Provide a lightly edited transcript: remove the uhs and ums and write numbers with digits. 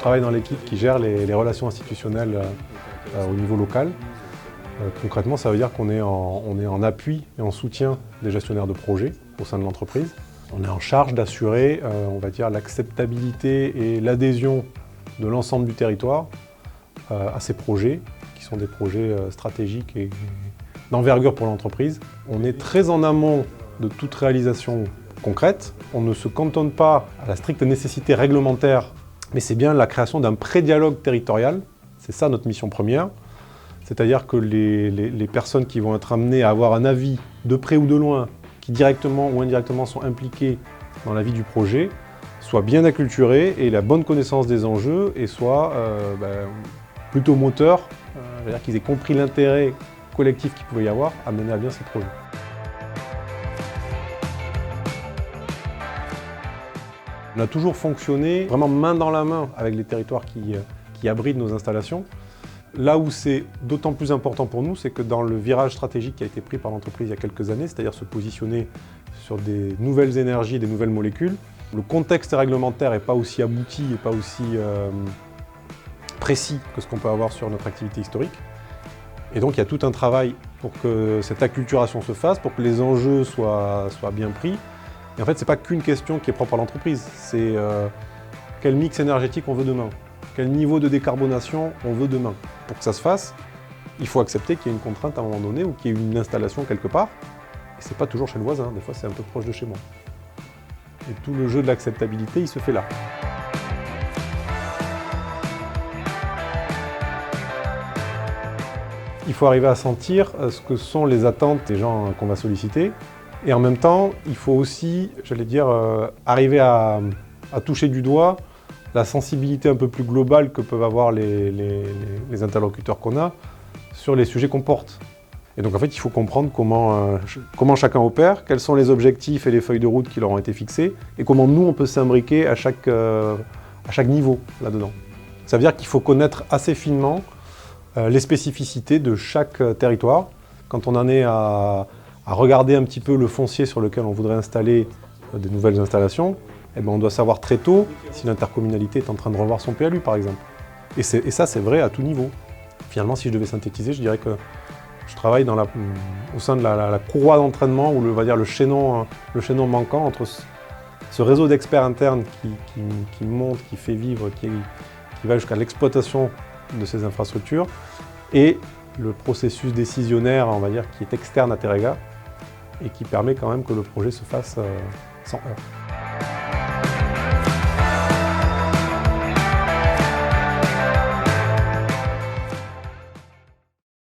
travaille dans l'équipe qui gère les relations institutionnelles au niveau local. Concrètement, ça veut dire qu'on est en appui et en soutien des gestionnaires de projets au sein de l'entreprise. On est en charge d'assurer, on va dire, l'acceptabilité et l'adhésion de l'ensemble du territoire à ces projets, qui sont des projets stratégiques et d'envergure pour l'entreprise. On est très en amont de toute réalisation concrète. On ne se cantonne pas à la stricte nécessité réglementaire, mais c'est bien la création d'un pré-dialogue territorial. C'est ça notre mission première. C'est-à-dire que les personnes qui vont être amenées à avoir un avis de près ou de loin, qui directement ou indirectement sont impliquées dans la vie du projet, soient bien acculturées et aient la bonne connaissance des enjeux et soient plutôt moteurs, c'est-à-dire qu'ils aient compris l'intérêt collectif qu'il pouvait y avoir à mener à bien ces projets. On a toujours fonctionné vraiment main dans la main avec les territoires qui abritent nos installations. Là où c'est d'autant plus important pour nous, c'est que dans le virage stratégique qui a été pris par l'entreprise il y a quelques années, c'est-à-dire se positionner sur des nouvelles énergies, des nouvelles molécules, le contexte réglementaire n'est pas aussi abouti et pas aussi précis que ce qu'on peut avoir sur notre activité historique. Et donc il y a tout un travail pour que cette acculturation se fasse, pour que les enjeux soient bien pris. Et en fait, ce n'est pas qu'une question qui est propre à l'entreprise, c'est quel mix énergétique on veut demain, quel niveau de décarbonation on veut demain. Pour que ça se fasse, il faut accepter qu'il y ait une contrainte à un moment donné ou qu'il y ait une installation quelque part. Et ce n'est pas toujours chez le voisin, des fois c'est un peu proche de chez moi. Et tout le jeu de l'acceptabilité, il se fait là. Il faut arriver à sentir ce que sont les attentes des gens qu'on va solliciter. Et en même temps, il faut aussi, j'allais dire, arriver à toucher du doigt la sensibilité un peu plus globale que peuvent avoir les interlocuteurs qu'on a sur les sujets qu'on porte. Et donc en fait, il faut comprendre comment chacun opère, quels sont les objectifs et les feuilles de route qui leur ont été fixés, et comment nous, on peut s'imbriquer à chaque niveau là-dedans. Ça veut dire qu'il faut connaître assez finement les spécificités de chaque territoire. Quand on en est à regarder un petit peu le foncier sur lequel on voudrait installer des nouvelles installations, eh bien, on doit savoir très tôt si l'intercommunalité est en train de revoir son PLU, par exemple. Et ça, c'est vrai à tout niveau. Finalement, si je devais synthétiser, je dirais que je travaille au sein de la courroie d'entraînement, ou le chaînon manquant entre ce réseau d'experts internes qui monte, qui fait vivre, qui va jusqu'à l'exploitation de ces infrastructures, et le processus décisionnaire, on va dire, qui est externe à Teréga, et qui permet quand même que le projet se fasse sans heurts.